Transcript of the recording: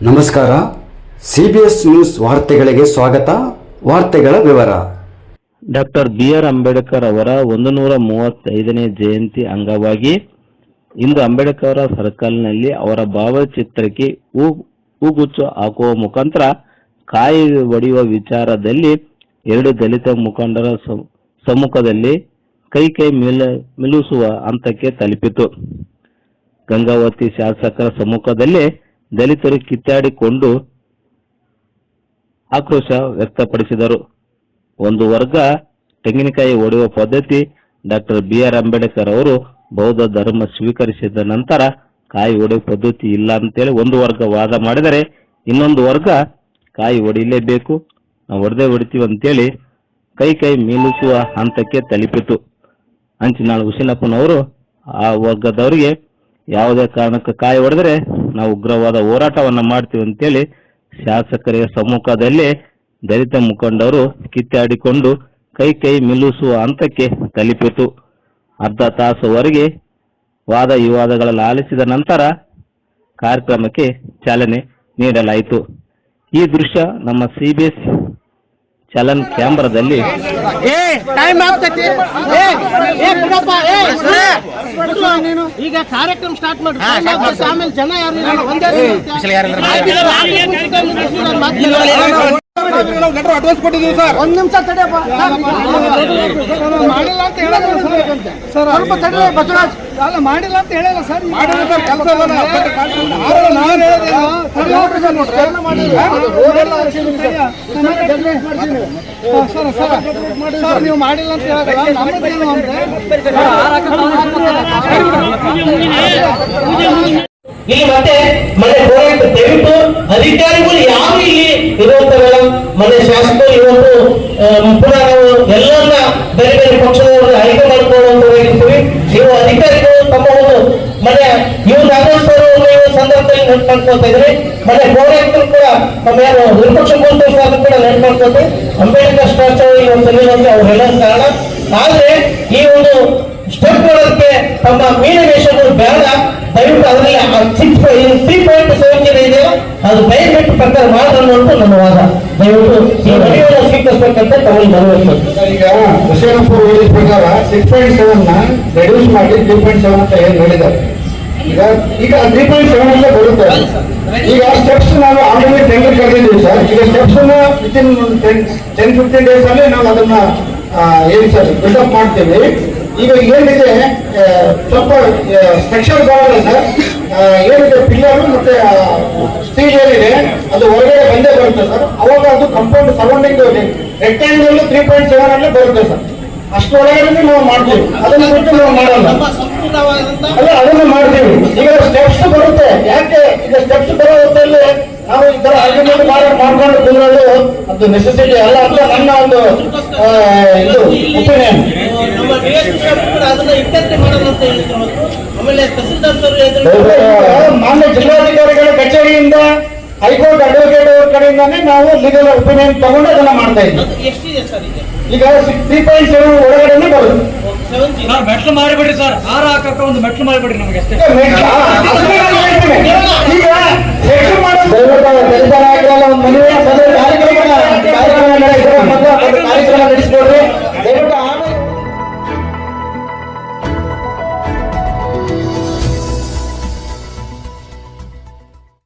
ನಮಸ್ಕಾರ. CBS news ವಾರ್ತೆಗಳಿಗೆ ಸ್ವಾಗತ. ವಾರ್ತೆಗಳ ವಿವರ. Doctor B R. ಅಂಬೇಡ್ಕರ್ ಅವರ 135ನೇ ಜಯಂತಿ ಅಂಗವಾಗಿ ಇಂದು ಅಂಬೇಡ್ಕರ್ ಸರ್ಕಲ್ನಲ್ಲಿ ಅವರ ಭಾವಚಿತ್ರಕ್ಕೆ ಹೂಗುಚ್ಚು ಹಾಕುವ ಮುಖಾಂತರ ಕಾಯಿ ಒಡೆಯುವ ವಿಚಾರದಲ್ಲಿ ಎರಡು ದಲಿತ ಮುಖಂಡರ ಸಮ್ಮುಖದಲ್ಲಿ ಕೈ ಮಿಲುಸುವ ಹಂತಕ್ಕೆ ತಲುಪಿತು. ಗಂಗಾವತಿ ಶಾಸಕರ ಸಮ್ಮುಖದಲ್ಲಿ ದಲಿತರು ಕಿತ್ತಾಡಿಕೊಂಡು ಆಕ್ರೋಶ ವ್ಯಕ್ತಪಡಿಸಿದರು. ಒಂದು ವರ್ಗ ತೆಂಗಿನಕಾಯಿ ಒಡೆಯುವ ಪದ್ಧತಿ ಡಾಕ್ಟರ್ ಬಿ.ಆರ್. ಅಂಬೇಡ್ಕರ್ ಅವರು ಬೌದ್ಧ ಧರ್ಮ ಸ್ವೀಕರಿಸಿದ ನಂತರ ಕಾಯಿ ಒಡೆಯುವ ಪದ್ಧತಿ ಇಲ್ಲ ಅಂತೇಳಿ ಒಂದು ವರ್ಗ ವಾದ ಮಾಡಿದರೆ, ಇನ್ನೊಂದು ವರ್ಗ ಕಾಯಿ ಹೊಡಿಲೇಬೇಕು, ನಾವು ಹೊಡಿತೀವಿ ಅಂತೇಳಿ ಕೈ ಮೀಲಿಸುವ ಹಂತಕ್ಕೆ ತಲುಪಿತು. ಅಂಚಿನಾಳು ಹುಸೇನಪ್ಪನವರು ಆ ವರ್ಗದವರಿಗೆ ಯಾವುದೇ ಕಾರಣಕ್ಕೆ ಕಾಯಿ ಹೊಡೆದರೆ ನಾವು ಉಗ್ರವಾದ ಹೋರಾಟವನ್ನ ಮಾಡ್ತೀವಿ ಅಂತೇಳಿ ಶಾಸಕರ ಸಮ್ಮುಖದಲ್ಲಿ ದಲಿತ ಮುಖಂಡರು ಕಿತ್ತಾಡಿಕೊಂಡು ಕೈ ಮಿಲುಸುವ ಹಂತಕ್ಕೆ ತಲುಪಿತು. ಅರ್ಧ ತಾಸುವರೆಗೆ ವಾದ ವಿವಾದಗಳಲ್ಲಿ ಆಲಿಸಿದ ನಂತರ ಕಾರ್ಯಕ್ರಮಕ್ಕೆ ಚಾಲನೆ ನೀಡಲಾಯಿತು. ಈ ದೃಶ್ಯ ನಮ್ಮ CBS ಚಲನ್ ಕ್ಯಾಮ್ರಾದಲ್ಲಿ ಈಗ ಕಾರ್ಯಕ್ರಮ ಸ್ಟಾರ್ಟ್ ಮಾಡಿ ಆಮೇಲೆ ಜನ ಅಡ್ವಾನ್ಸ್ ಕೊಟ್ಟಿದ್ದೀವಿ ಸರ್. ಒಂದ್ ನಿಮಿಷ ತಡೆಯಪ್ಪ, ಮಾಡಿಲ್ಲ ಅಂತ ಹೇಳಲ್ಲ ಸರ್. ಸ್ವಲ್ಪ ತಡೆ ಬಸವರಾಜ್, ಅಲ್ಲ ಮಾಡಿಲ್ಲ ಅಂತ ಹೇಳಲ್ಲ ಸರ್. ಮಾಡಿಲ್ಲ ಸರ್, ಕೆಲಸ ಸರ್. ನೀವು ಮಾಡಿಲ್ಲ ಅಂತ ಹೇಳಲ್ಲ, ನಮ್ಮದೇನು ಅಂದ್ರೆ ಇಲ್ಲಿ ಮತ್ತೆ ಮನೆ ಹೋರಾಟ ದಯವಿಟ್ಟು ಅಧಿಕಾರಿಗಳು ಯಾರು ಇಲ್ಲಿ ಇರುವಂತಲ್ಲ, ಮನೆ ಶಾಸಕರು ಇವತ್ತು ಪುನಃ ನಾವು ಎಲ್ಲರನ್ನ ಬೇರೆ ಬೇರೆ ಪಕ್ಷದವರು ಆಯ್ಕೆ ಮಾಡಿಕೊಳ್ಳುವಂತಿರ್ತೀವಿ. ನೀವು ಅಧಿಕಾರಿಗಳು ತಮ್ಮ ಒಂದು ಮನೆ ಇವು ನಾಗೇಶ್ವರ ಸಂದರ್ಭದಲ್ಲಿ ನೆನಪು ಮಾಡ್ಕೊಳ್ತಾ ಇದ್ರಿ. ಮನೆ ಹೋರಾಟರು ಕೂಡ ನಮ್ಮ ಯಾರು ವಿಪಕ್ಷ ಗೋಲ್ತೇಶ್ವರ ಕೂಡ ನೆನಪು ಮಾಡ್ಕೊಳ್ತೀವಿ. ಅಂಬೇಡ್ಕರ್ ಸ್ಟ್ಯಾಚ್ಯೂ ಇವತ್ತು ಅವರೆಲ್ಲ ಕಾರಣ. ಆದ್ರೆ ಈ ಒಂದು ಸ್ಟೆಪ್ ಮಾಡೋದಕ್ಕೆ ತಮ್ಮ ಮೀನವೇಷಗಳು ಬೇಡ, ದಯವಿಟ್ಟು ಅದರಲ್ಲಿ 3.7 ಇದೆಯೋ ಅದು ದಯವಿಟ್ಟು ಪ್ರಕಾರ ಮಾಡೋದು ನಮ್ಮ ವಾದ. ದಯವಿಟ್ಟು ಈ ಮನೆಯನ್ನು ಸ್ವೀಕರಿಸಬೇಕಂತ ತಗೊಂಡು ಬರಬೇಕು. ಈಗ ಹುಸೇನಪ್ಪು ಹೇಳಿದ ಪ್ರಕಾರ 6.7 ರೆಡ್ಯೂಸ್ ಮಾಡಿ 3.7 ಅಂತ ಏನು ಹೇಳಿದ್ದಾರೆ. ಈಗ 3.7 ಅಲ್ಲೇ ಬರುತ್ತೆ. ಈಗ ಸ್ಟೆಪ್ಸ್ ನಾವು ಆಲ್ರೆಡಿ ಟೆಂಡರ್ ಕರೆದಿದ್ದೀವಿ ಸರ್. ಈಗ ಸ್ಟೆಪ್ಸ್ ವಿತಿನ್ 10-15 ಡೇಸ್ ಅಲ್ಲಿ ನಾವು ಅದನ್ನ ಏನು ಸರ್ ಬಿಲ್ಡಪ್ ಮಾಡ್ತೀವಿ. ಈಗ ಏನಿದೆ ಸ್ವಲ್ಪ ಸ್ಟ್ರಕ್ಚರ್ ಬರೋಲ್ಲ ಸರ್. ಏನಿದೆ ಪಿಲ್ಲರ್ ಮತ್ತೆ ಸ್ಟೀಲ್ ಏನಿದೆ ಅದು ಹೊರಗಡೆ ಬಂದೇ ಬರುತ್ತೆ ಸರ್. ಅವಾಗ ಅದು ಕಂಪೌಂಡ್ ಸರೌಂಡಿಂಗ್ ರೆಕ್ಟಾಂಗಲ್ 3.7 ಅಲ್ಲೇ ಬರುತ್ತೆ ಸರ್. ಅಷ್ಟೊಳಗಡೆ ನಾವು ಮಾಡ್ತೀವಿ, ಅದನ್ನ ಬಿಟ್ಟು ನಾವು ಮಾಡಲ್ಲ. ಅಲ್ಲ, ಅದನ್ನ ಮಾಡ್ತೀವಿ. ಈಗ ಸ್ಟೆಪ್ಸ್ ಬರುತ್ತೆ. ಯಾಕೆ ಈಗ ಸ್ಟೆಪ್ಸ್ ಬರೋ ಹೊತ್ತಲ್ಲಿ ನಾವು ಈ ತರ ಆರ್ಗ್ಯುಮೆಂಟ್ ಮಾಡ್ಕೊಂಡು ಕುಂದ್ರಲು ಅದು ನೆಸೆಸಿಟಿ ಅಲ್ಲ ಅಂತ ನನ್ನ ಒಂದು ಇದು ಒಪಿನಿಯನ್. ಮಾನ್ಯ ಜಿಲ್ಲಾಧಿಕಾರಿಗಳ ಕಚೇರಿಯಿಂದ ಹೈಕೋರ್ಟ್ ಅಡ್ವೊಕೇಟ್ ಅವ್ರ ಕಡೆಯಿಂದಾನೇ ನಾವು ಲೀಗಲ್ ಒಪಿನಿಯನ್ ತಗೊಂಡು ಅದನ್ನ ಮಾಡ್ತಾ ಇದ್ದೀವಿ. ಈಗ 3.7 ಒಳಗಡೆ ಬರುತ್ತೆ. ಮೆಟ್ಲು ಮಾಡಿಬಿಡ್ರಿ ಸರ್, ಹಾರ ಹಾಕಕ್ಕ ಒಂದು ಮೆಟ್ಲು ಮಾಡಿಬಿಡ್ರಿ ನಮಗೆ ಅಷ್ಟೇ. ಈಗ ಒಂದು ಮದುವೆ ಕಾರ್ಯಕ್ರಮ ನಡೆಸಿದ್ರೆ